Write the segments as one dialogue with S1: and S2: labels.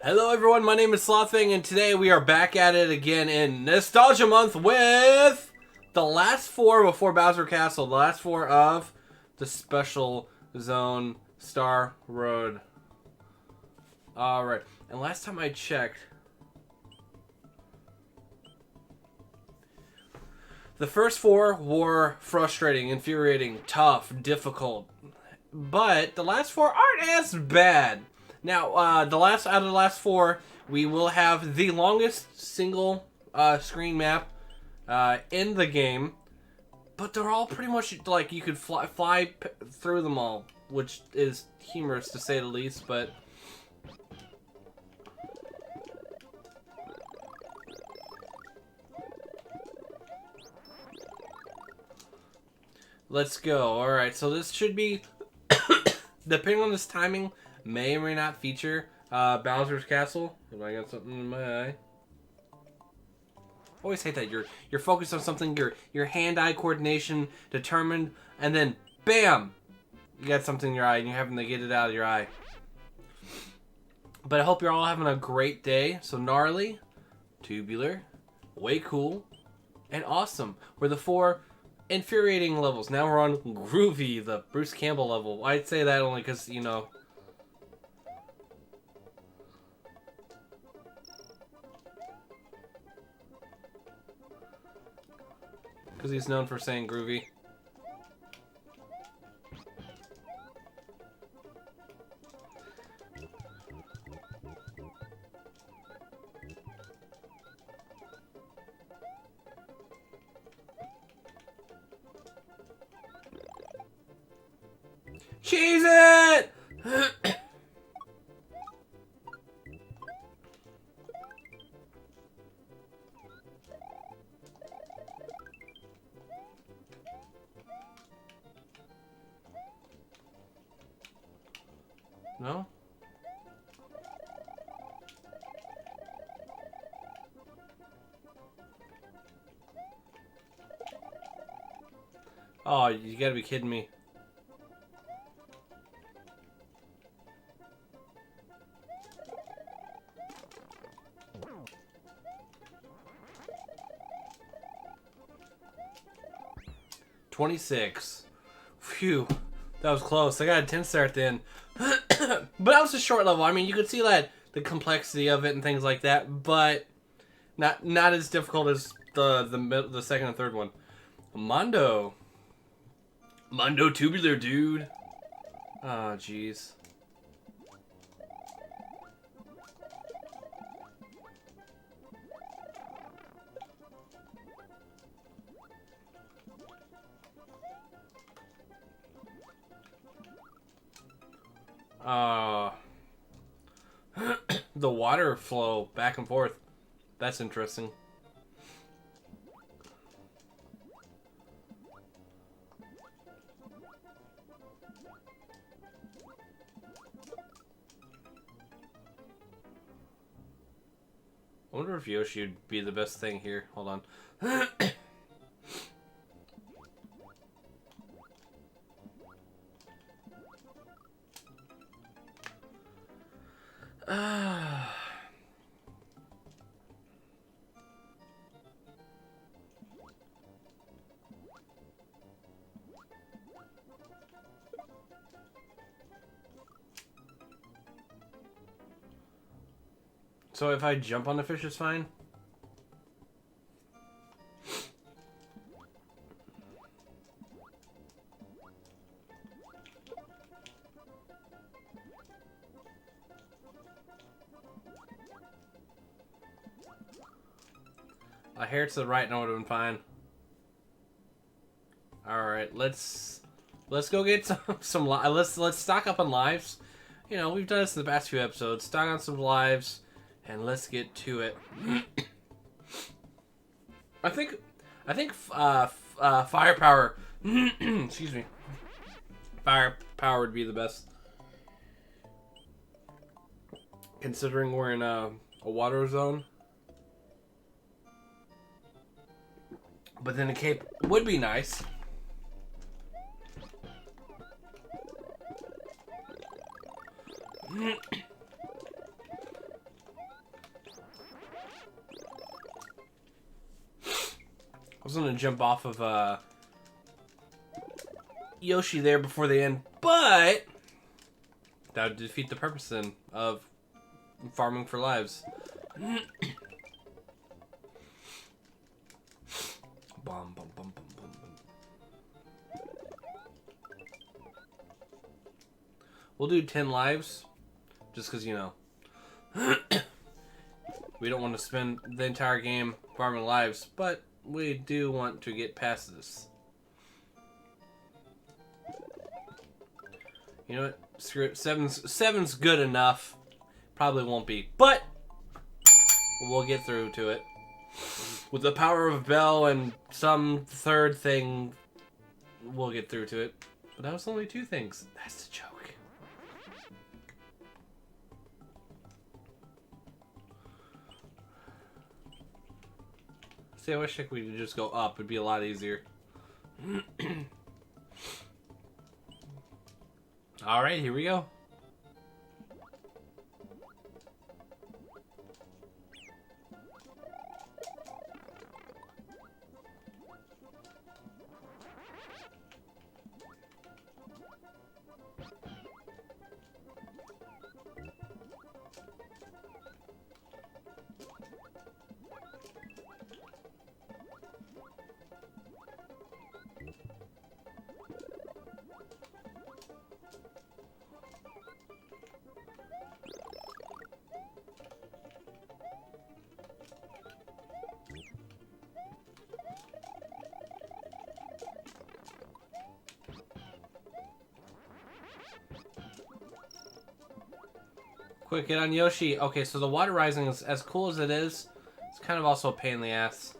S1: Hello everyone, my name is SlothFang and today we are back at it again in Nostalgia Month with the last four before Bowser Castle, the last four of the Special Zone Star Road. Alright, and last time I checked, the first four were frustrating, infuriating, tough, difficult, but the last four aren't as bad. Now, out of the last four, we will have the longest single screen map in the game, but they're all pretty much like you could fly through them all, which is humorous to say the least. But let's go. All right, so this should be, depending on this timing, may or may not feature Bowser's Castle. If I got something in my eye. Always hate that you're focused on something, your hand-eye coordination determined, and then bam, you got something in your eye, and you're having to get it out of your eye. But I hope you're all having a great day. So gnarly, tubular, way cool, and awesome were the four infuriating levels. Now we're on groovy, the Bruce Campbell level. I'd say that only because, you know, because he's known for saying groovy. Cheese it! No? Oh, you gotta be kidding me. $26. Phew. That was close. I got a 10 star at the end. But that was a short level. I mean, you could see that the complexity of it and things like that, but not as difficult as the second and third one. Mondo tubular, dude. Oh, jeez. The water flow back and forth. That's interesting. I wonder if Yoshi would be the best thing here. Hold on. So if I jump on the fish, it's fine? A hair to the right and I would have been fine. Alright, let's go get some let's stock up on lives. You know, we've done this in the past few episodes. Stock on some lives. And let's get to it. I think firepower. Excuse me. Firepower would be the best, considering we're in a water zone. But then a cape would be nice. was gonna jump off of Yoshi there before the end, but that would defeat the purpose then of farming for lives. Bum, bum, bum, bum, bum, bum. We'll do 10 lives, just because, you know, we don't want to spend the entire game farming lives, but we do want to get past this. You know what? Screw it. Seven's good enough. Probably won't be, but we'll get through to it. With the power of Bell and some third thing, we'll get through to it. But that was only 2 things. That's the joke. See, I wish we could just go up. It'd be a lot easier. Alright, here we go. Quick hit on Yoshi. Okay, so the water rising is as cool as it is. It's kind of also a pain in the ass.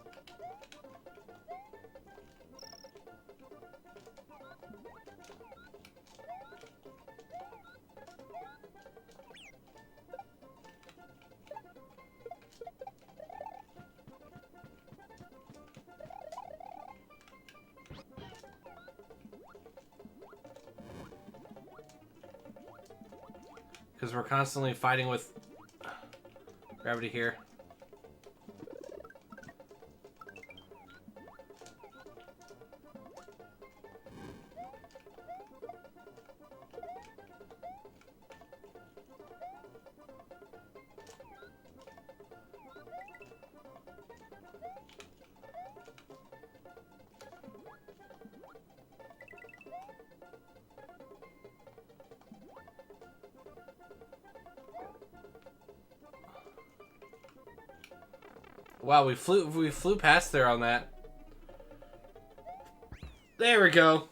S1: Because we're constantly fighting with gravity here. Wow, we flew past there on that. There we go.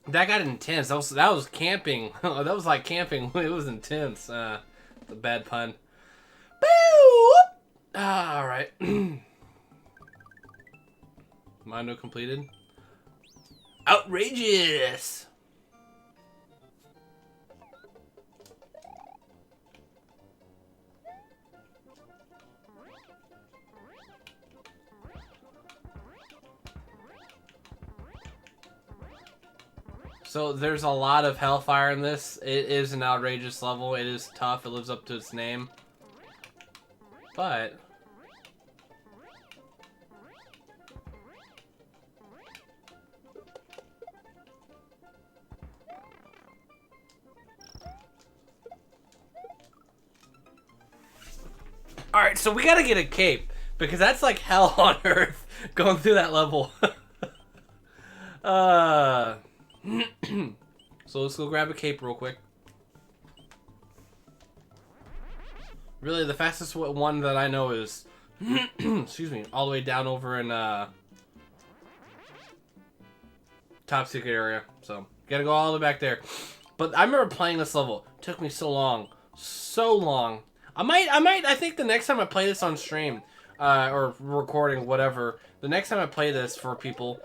S1: That got intense. That was camping. That was like camping. It was intense. The bad pun. Boo! All right. Mondo completed. Outrageous. So there's a lot of hellfire in this. It is an outrageous level. It is tough. It lives up to its name. But alright, so we gotta get a cape. Because that's like hell on earth going through that level. So let's go grab a cape real quick. Really, the fastest one that I know is, excuse me, all the way down over in top secret area. So gotta go all the way back there. But I remember playing this level. It took me so long, so long. I think the next time I play this on stream, or recording, whatever, the next time I play this for people,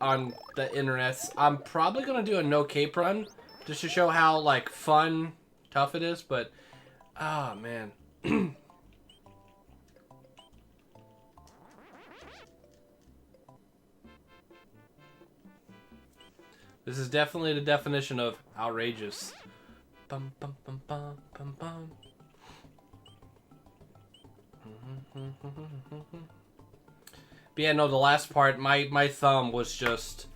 S1: on the internets, I'm probably gonna do a no cape run just to show how like fun, tough it is. But oh man. This is definitely the definition of outrageous. Bum, bum, bum, bum, bum, bum. But yeah, no, the last part, my thumb was just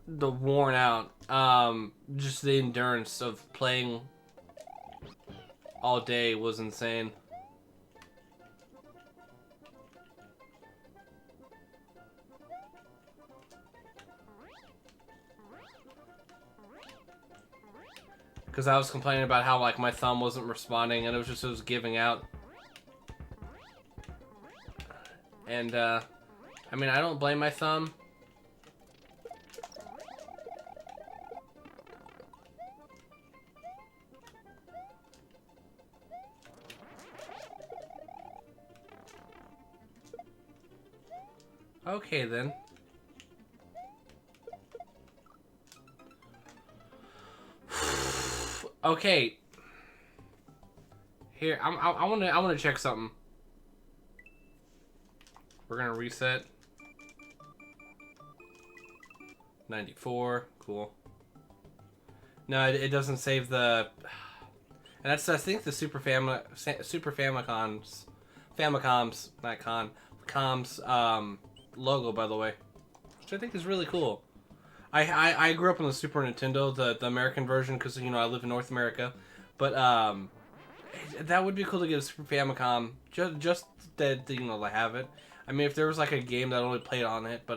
S1: the worn out. Just the endurance of playing all day was insane. Because I was complaining about how, like, my thumb wasn't responding, and it was giving out. And, I mean, I don't blame my thumb. Okay, then. Okay. Here, I wanna check something. We're gonna reset. 94, cool. No, it doesn't save the. And that's, I think, the Super Famicom's, not con, com's logo, by the way, which I think is really cool. I grew up on the Super Nintendo, the American version, because, you know, I live in North America. But that would be cool to get a Super Famicom, just that, you know, to have it. I mean, if there was like a game that only played on it, but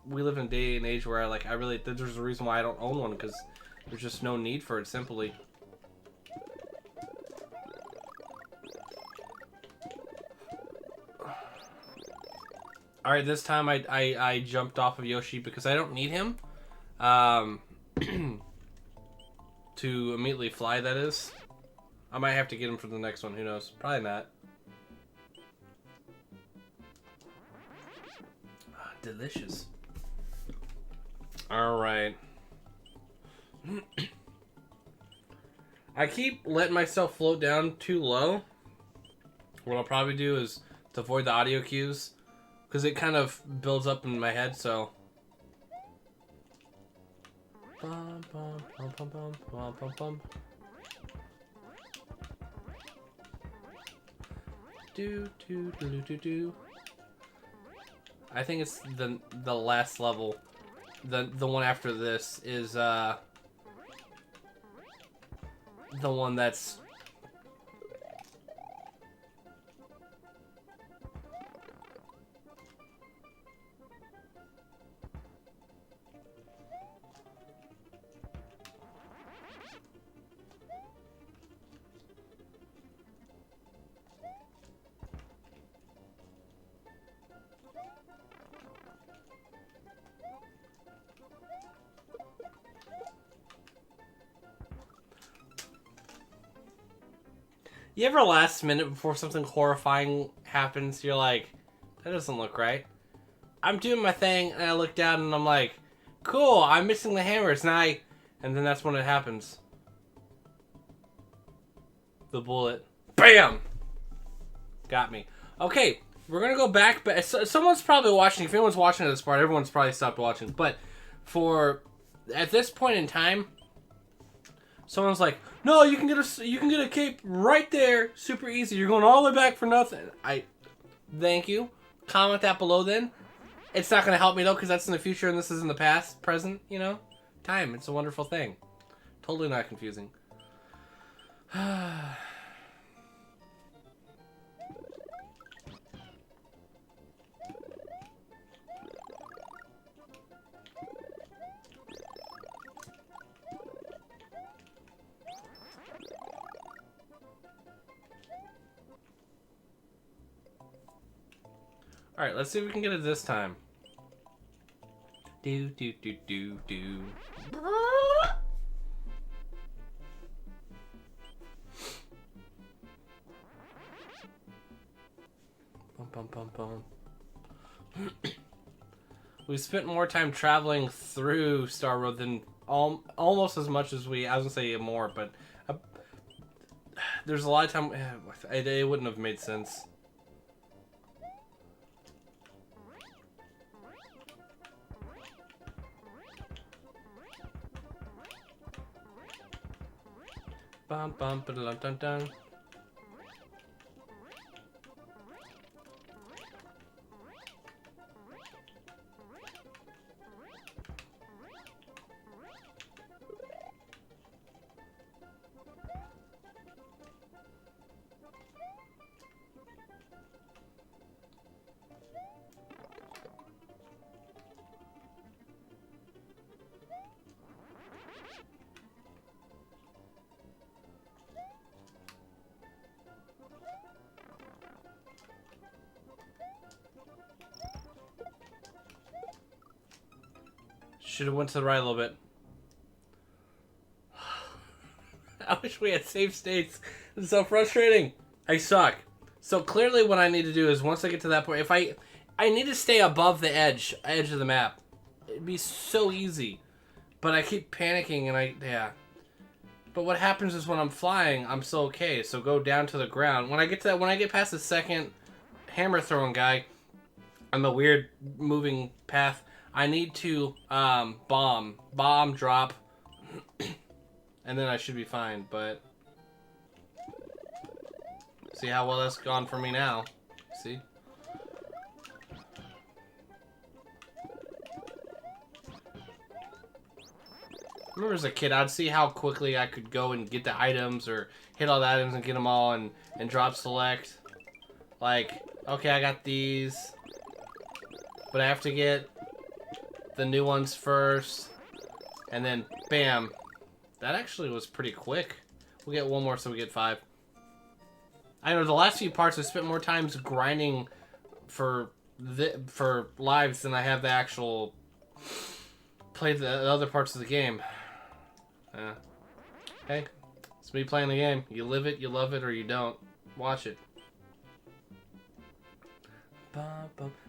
S1: we live in a day and age where I really, there's a reason why I don't own one, because there's just no need for it, simply. Alright, this time I jumped off of Yoshi because I don't need him. To immediately fly, that is. I might have to get him for the next one, who knows. Probably not. Delicious. Alright. I keep letting myself float down too low. What I'll probably do is to avoid the audio cues, because it kind of builds up in my head, so. Bum, bum, bum, bum, bum, bum, bum, bum. Do, do, do, do, do, do. I think it's the last level. The one after this is the one that's You ever last minute before something horrifying happens, you're like, that doesn't look right. I'm doing my thing, and I look down, and I'm like, cool, I'm missing the hammers, and then that's when it happens. The bullet. BAM! Got me. Okay, we're gonna go back, but someone's probably watching. If anyone's watching at this part, everyone's probably stopped watching. But at this point in time, someone's like, no, you can get a cape right there, super easy. You're going all the way back for nothing. Thank you. Comment that below then. It's not gonna help me though, because that's in the future and this is in the past, present, you know? Time, it's a wonderful thing. Totally not confusing. Alright, let's see if we can get it this time. Do, do, do, do, do. Bum, bum, bum, bum. We spent more time traveling through Star Road than almost as much as I was gonna say more, but there's a lot of time. It wouldn't have made sense. Bum bum ba dun dun dun. Should have went to the right a little bit. I wish we had save states. It's so frustrating. I suck. So clearly what I need to do is once I get to that point, if I need to stay above the edge of the map. It'd be so easy. But I keep panicking and yeah. But what happens is when I'm flying, I'm still okay. So go down to the ground. When I get to that, when I get past the second hammer throwing guy, I'm a weird moving path. I need to bomb, drop, and then I should be fine. But see how well that's gone for me now. See? I remember as a kid, I'd see how quickly I could go and get the items or hit all the items and get them all and drop select. Like, okay, I got these, but I have to get the new ones first, and then bam. That actually was pretty quick. We'll get one more so we get 5. I know the last few parts I spent more times grinding for lives than I have the actual play the other parts of the game. Hey, it's me playing the game. You live it, you love it, or you don't. Watch it.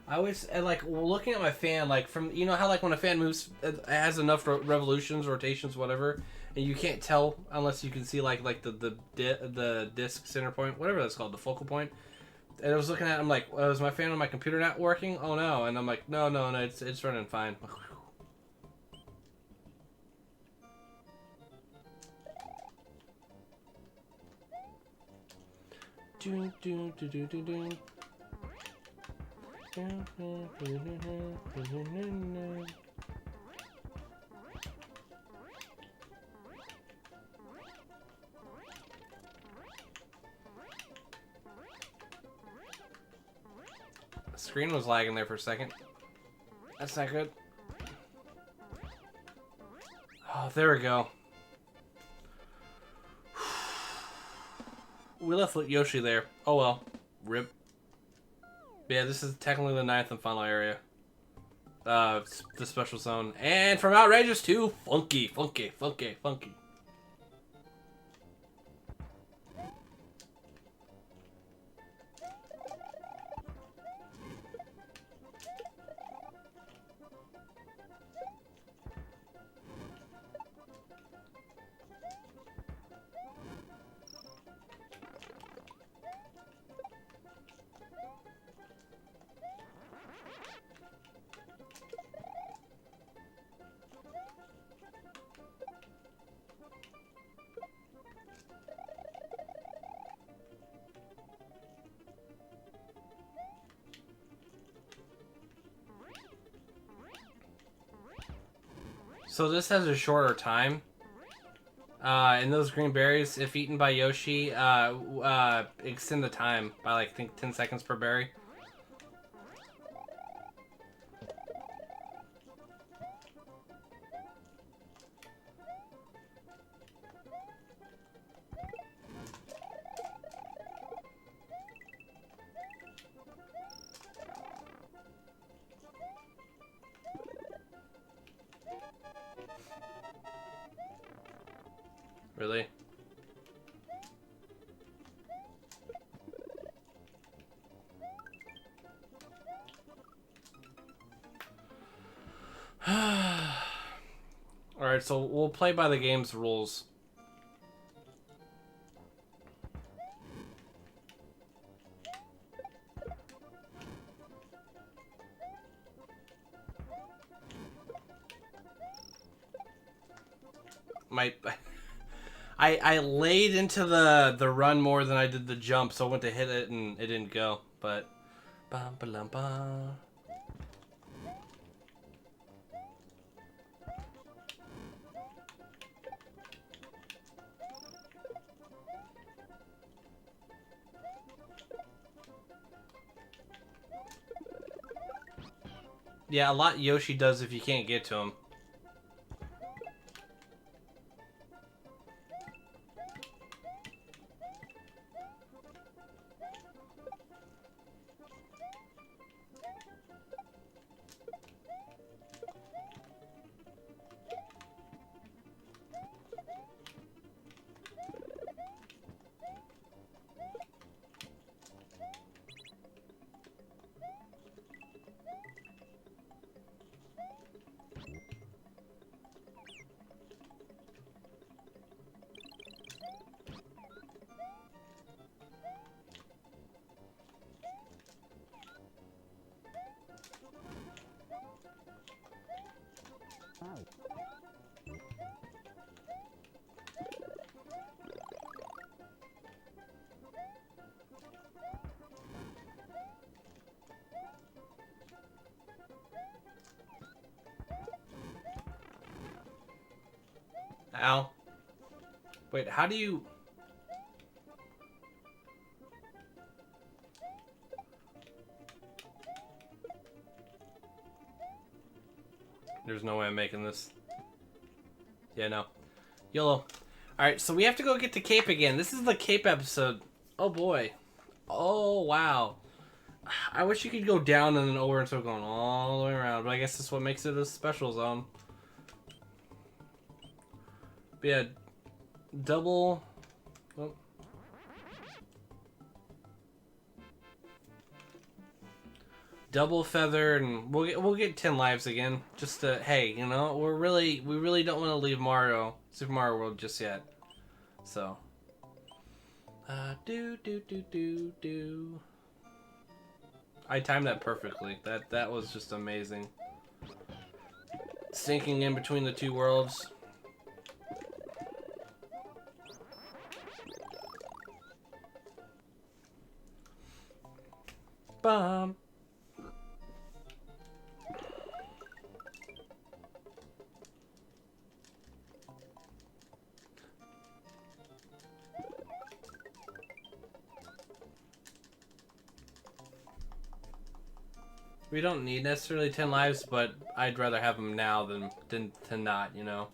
S1: I always like looking at my fan, like from you know how like when a fan moves, it has enough revolutions, rotations, whatever, and you can't tell unless you can see like the disc center point, whatever that's called, the focal point. And I was looking at it, I'm like, is my fan on my computer not working? Oh no, and I'm like, no, it's running fine. The screen was lagging there for a second. That's not good. Oh, there we go. We left Yoshi there. Oh well. Rip. Yeah, this is technically the 9th and final area. The special zone. And from outrageous to funky. So this has a shorter time. And those green berries, if eaten by Yoshi, extend the time by like I think 10 seconds per berry. Really? Alright, so we'll play by the game's rules. I laid into the run more than I did the jump, so I went to hit it and it didn't go. But yeah, a lot Yoshi does if you can't get to him. Ow. Wait, how do you... There's no way I'm making this. Yeah, no. YOLO. Alright, so we have to go get the cape again. This is the cape episode. Oh, boy. Oh, wow. I wish you could go down and then over instead of going all the way around. But I guess that's what makes it a special zone. But yeah, double... Oh. Double feather, and we'll get 10 lives again. Just to, hey, you know, we really don't want to leave Super Mario World just yet. So, do. I timed that perfectly. That was just amazing. Sinking in between the two worlds. Bum. We don't need necessarily 10 lives, but I'd rather have them now than not, you know.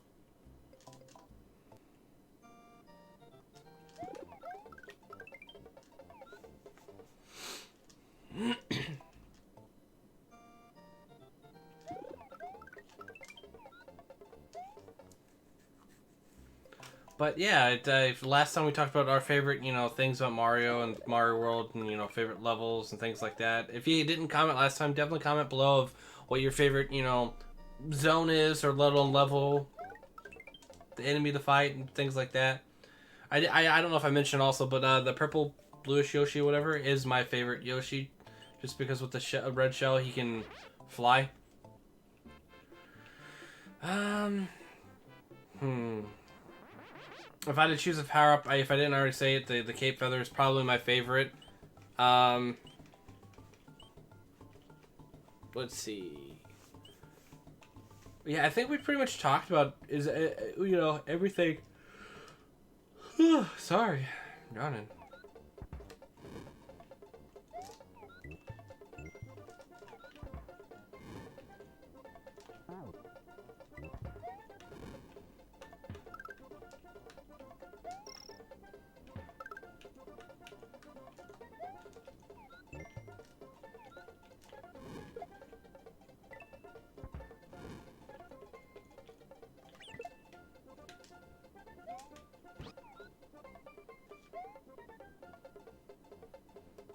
S1: But yeah, last time we talked about our favorite, you know, things about Mario and Mario World, and you know, favorite levels and things like that. If you didn't comment last time, definitely comment below of what your favorite, you know, zone is, or level, the enemy to fight, and things like that. I don't know if I mentioned also, but the purple bluish Yoshi, or whatever, is my favorite Yoshi, just because with the red shell he can fly. If I had to choose a power-up, if I didn't already say it, the Cape Feather is probably my favorite. Let's see. Yeah, I think we pretty much talked about, you know, everything. Sorry. Yawning.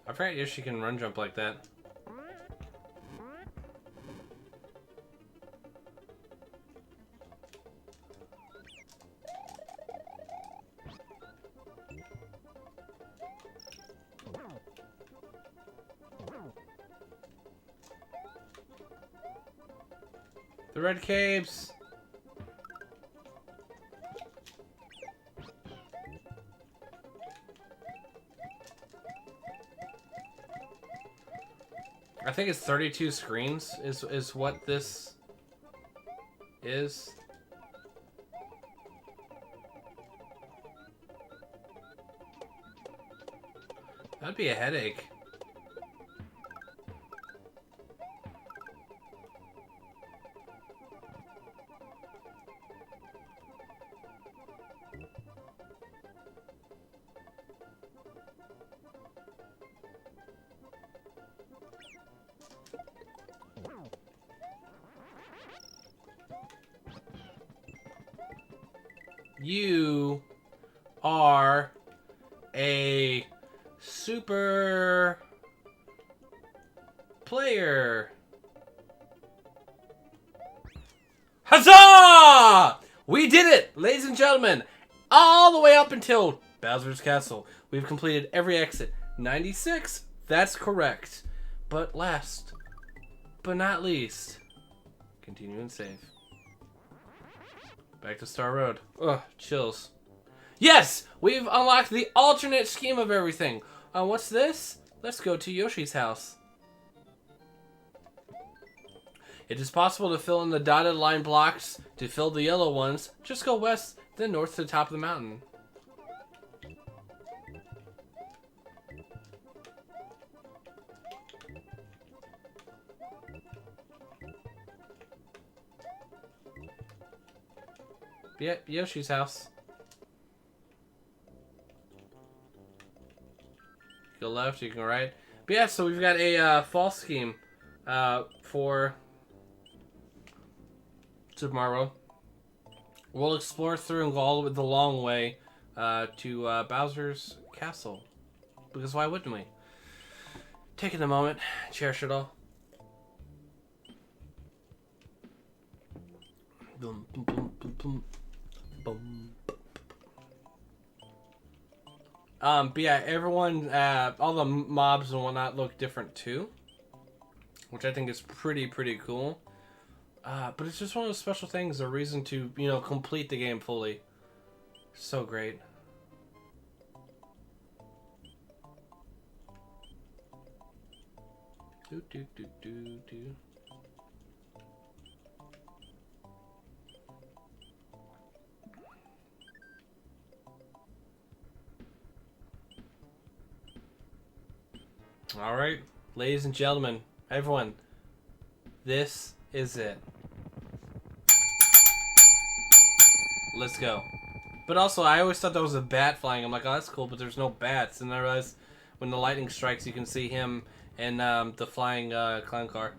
S1: I forgot Yoshi can run jump like that. The red capes! I think it's 32 screens is what this is. That'd be a headache. You are a super player. Huzzah! We did it, ladies and gentlemen. All the way up until Bowser's Castle. We've completed every exit. 96, that's correct. But last, but not least, continue and save. Back to Star Road. Ugh, chills. Yes! We've unlocked the alternate scheme of everything. What's this? Let's go to Yoshi's house. It is possible to fill in the dotted line blocks to fill the yellow ones. Just go west Then north to the top of the mountain. Yep, Yoshi's house. You go left, you can go right. But yeah, so we've got a fall scheme for Super Mario World. We'll explore through and go all the long way to Bowser's castle. Because why wouldn't we? Taking a moment, cherish it all. Boom, boom, boom, boom, boom. Boom. But yeah, everyone, all the mobs and whatnot look different too, which I think is pretty cool. But it's just one of those special things, a reason to, you know, complete the game fully. So great. Do do do do do. All right, ladies and gentlemen, everyone, this is it. Let's go. But also, I always thought that was a bat flying. I'm like, oh, that's cool, but there's no bats. And I realized when the lightning strikes, you can see him and the flying clown car.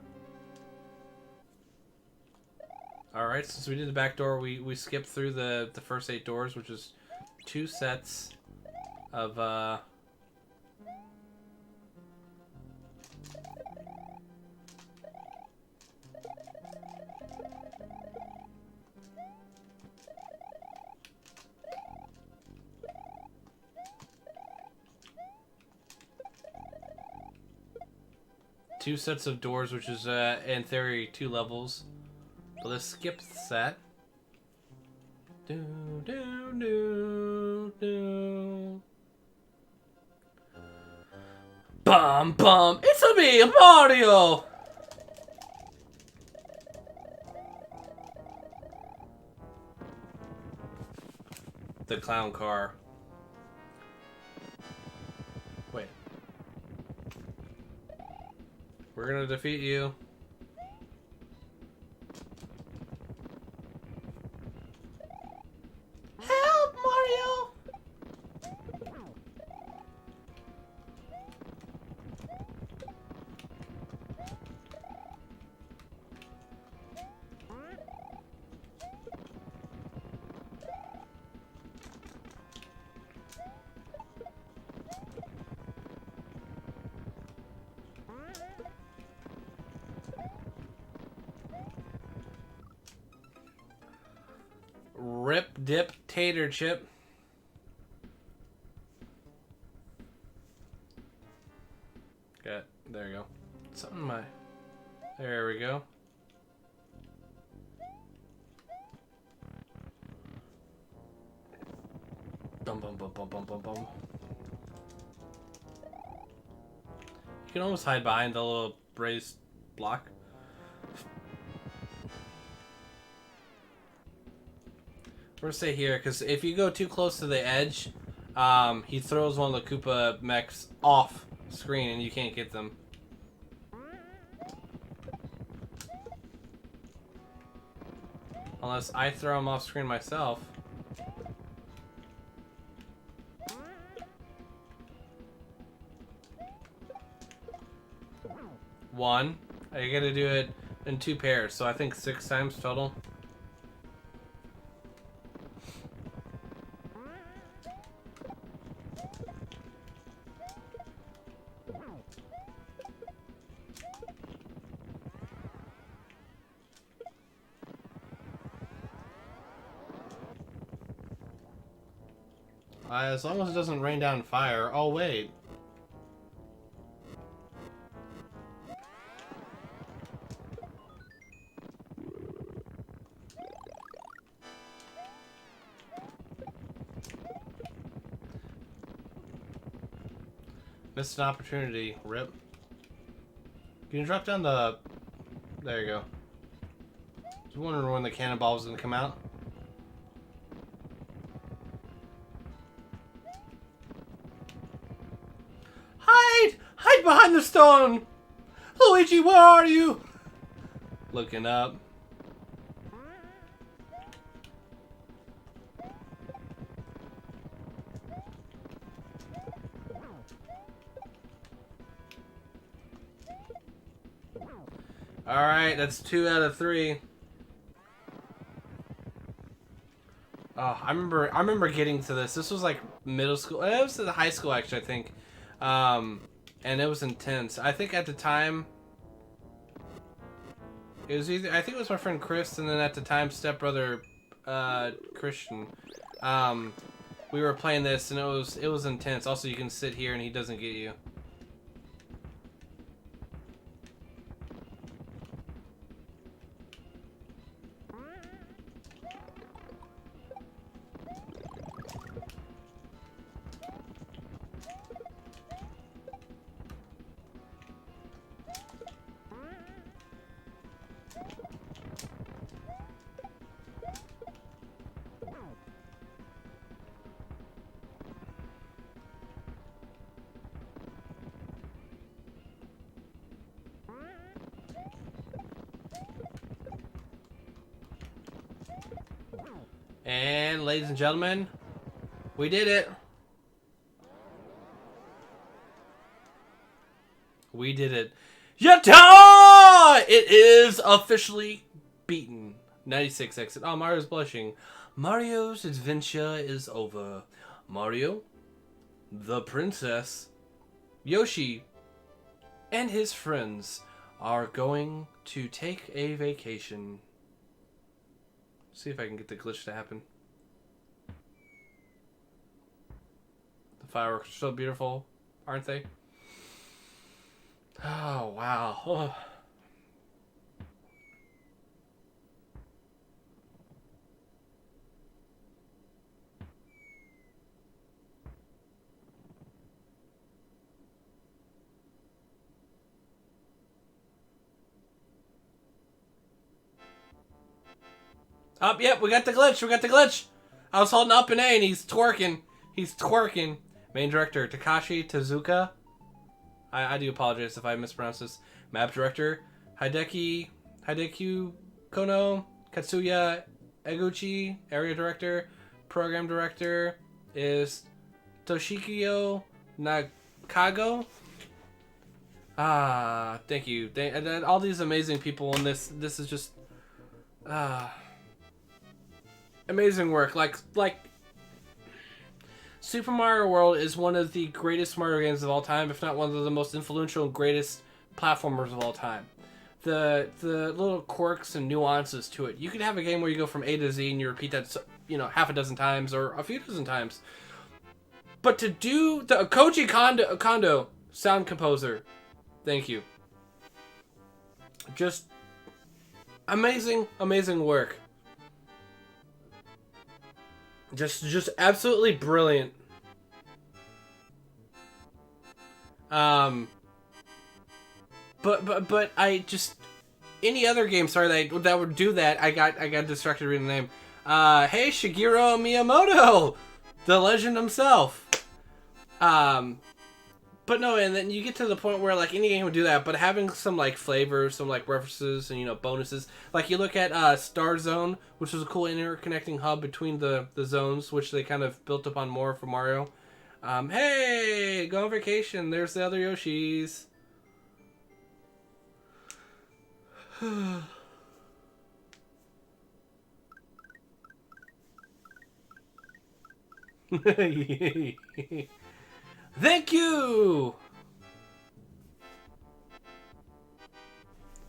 S1: All right, since we did the back door, we skipped through the first 8 doors, which is 2 sets of 2 sets of doors, which is in theory 2 levels. But let's skip that. Do do do do. Bum bum! It's a me, Mario. The clown car. Wait. We're gonna defeat you. Help, Mario! Rip dip tater chip. Got there you go. Something in my there we go. Bum bum bum bum bum bum bum. You can almost hide behind the little raised block. We're gonna stay here because if you go too close to the edge, he throws one of the Koopa mechs off screen and you can't get them. Unless I throw him off screen myself. One. I gotta do it in 2 pairs, so I think 6 times total. As long as it doesn't rain down fire. Oh, wait. Missed an opportunity. Rip. Can you drop down the... There you go. I was wondering when the cannonball was going to come out. Hide! Hide behind the stone! Luigi, where are you? Looking up. Alright, that's 2 out of 3. Oh, I remember getting to this. This was like middle school. It was high school actually, I think. And it was intense. I think at the time it was either, I think it was my friend Chris, and then at the time stepbrother Christian. We were playing this and it was intense. Also, you can sit here and he doesn't get you. And ladies and gentlemen, we did it. We did it. Yatta! It is officially beaten. 96 exit. Oh, Mario's blushing. Mario's adventure is over. Mario, the princess, Yoshi, and his friends are going to take a vacation. See if I can get the glitch to happen. The fireworks are so beautiful, aren't they? Oh, wow. Oh. Up, yep, we got the glitch. We got the glitch. I was holding up an A and he's twerking. He's twerking. Main director, Takashi Tezuka. I do apologize if I mispronounce this. Map director, Hideki Kono. Katsuya Eguchi. Area director. Program director is Toshikio Nakago. Ah, thank you. All these amazing people in this. This is just amazing work. Like Super Mario World is one of the greatest Mario games of all time, if not one of the most influential and greatest platformers of all time. The little quirks and nuances to it. You can have a game where you go from A to Z and you repeat that, half a dozen times or a few dozen times. But to do the Koji Kondo, sound composer, thank you. Just amazing work. Just absolutely brilliant. But I just any other game, sorry, that would do that. I got distracted reading the name. Hey, Shigeru Miyamoto, the legend himself. But no, and then you get to the point where like any game would do that, but having some like flavor, some like references and bonuses. Like you look at Star Zone, which was a cool interconnecting hub between the zones, which they kind of built upon more for Mario. Hey, go on vacation. There's the other Yoshis. Thank you!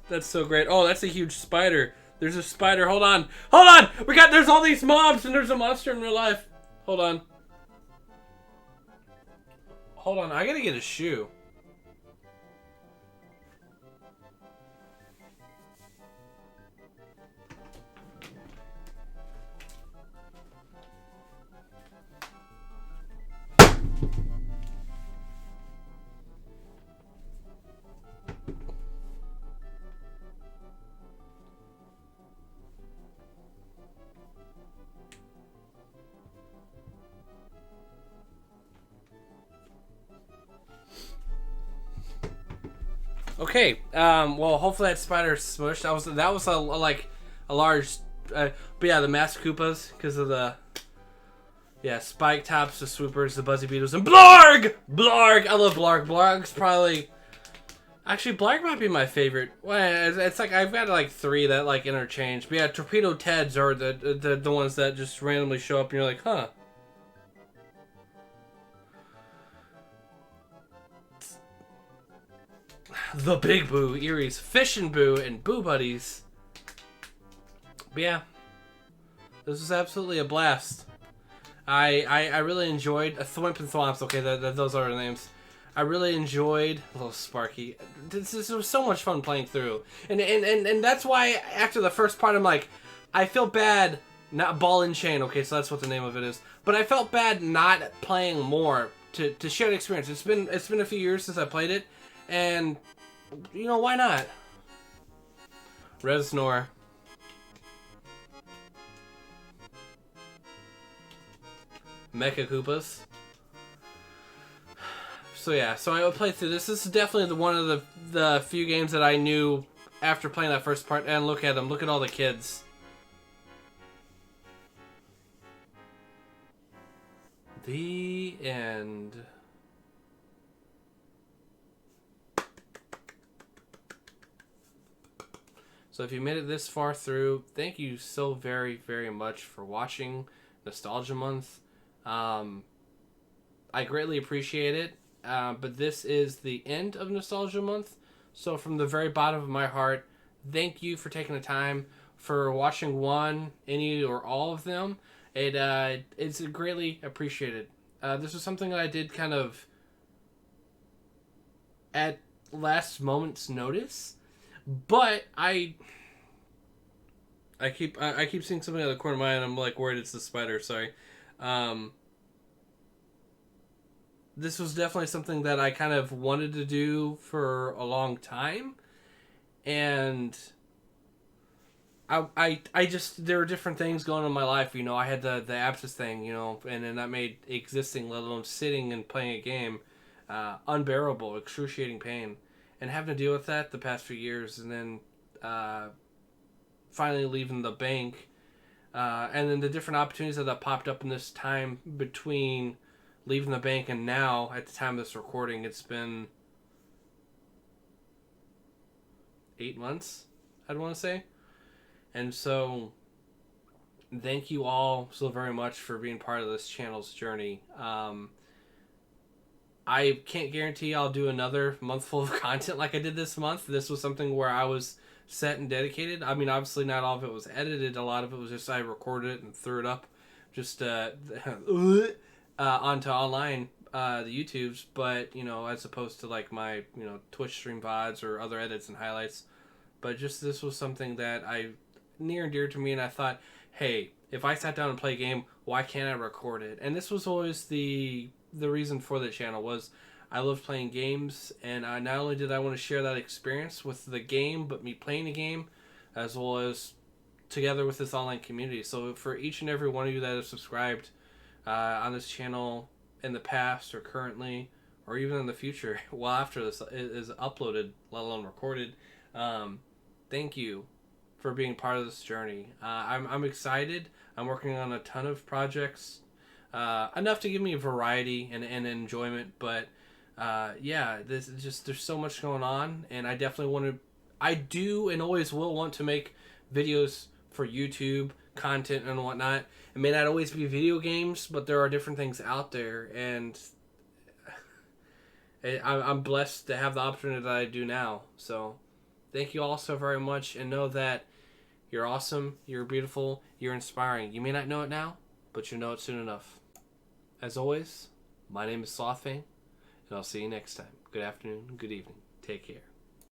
S1: That's so great. Oh, that's a huge spider. There's a spider. Hold on. Hold on! There's all these mobs and there's a monster in real life. Hold on. Hold on. I gotta get a shoe. Okay. Well, hopefully that spider smushed. That was a large. But yeah, the masked Koopas because of the spike tops, the swoopers, the buzzy beetles, and Blarg. Blarg. I love Blarg. Blarg's probably. Actually, Blarg might be my favorite. Well, it's like I've got like 3 that like interchange. But yeah, Torpedo Teds are the ones that just randomly show up and you're like, huh. The Big Boo, Erie's Fishin' Boo, and Boo Buddies. But yeah, this was absolutely a blast. I really enjoyed Thwimp and Thwomps. Okay, those are the names. I really enjoyed a little Sparky. This was so much fun playing through, and that's why after the first part I'm like, I feel bad not Ball and Chain. Okay, so that's what the name of it is. But I felt bad not playing more to share the experience. It's been a few years since I played it, and you know why not? Resnor. Mecha Koopas. So yeah, so I would play through this. This is definitely one of the few games that I knew after playing that first part. And look at them. Look at all the kids. The end. So if you made it this far through, thank you so very, very much for watching Nostalgia Month. I greatly appreciate it. But this is the end of Nostalgia Month. So from the very bottom of my heart, thank you for taking the time for watching one, any, or all of them. It's greatly appreciated. This was something that I did kind of at last moment's notice, but I keep seeing something out of the corner of my eye and I'm like worried it's the spider. Sorry. This was definitely something that I kind of wanted to do for a long time, and I just, there were different things going on in my life. You know, I had the abscess thing, you know, and then that made existing, let alone sitting and playing a game, unbearable, excruciating pain, and having to deal with that the past few years, and then finally leaving the bank, and then the different opportunities that popped up in this time between leaving the bank and now, at the time of this recording, it's been 8 months, I'd want to say. And so, thank you all so very much for being part of this channel's journey. I can't guarantee I'll do another month full of content like I did this month. This was something where I was set and dedicated. I mean, obviously not all of it was edited. A lot of it was just I recorded it and threw it up just onto online, the YouTubes. But, you know, as opposed to like my, you know, Twitch stream VODs or other edits and highlights. But just this was something that I near and dear to me, and I thought, hey, if I sat down and play a game, why can't I record it? And this was always the reason for the channel, was I love playing games, and not only did I want to share that experience with the game, but me playing the game, as well as together with this online community. So for each and every one of you that have subscribed on this channel in the past or currently, or even in the future, well after this is uploaded, let alone recorded, thank you for being part of this journey. I'm excited. I'm working on a ton of projects, enough to give me variety and enjoyment. But yeah, this is just, there's so much going on, and I definitely want to. I do and always will want to make videos for YouTube content and whatnot. It may not always be video games, but there are different things out there, and I'm blessed to have the opportunity that I do now. So thank you all so very much, and know that you're awesome, you're beautiful, you're inspiring. You may not know it now, but you'll know it soon enough. As always, my name is SlothFang, and I'll see you next time. Good afternoon, good evening. Take care.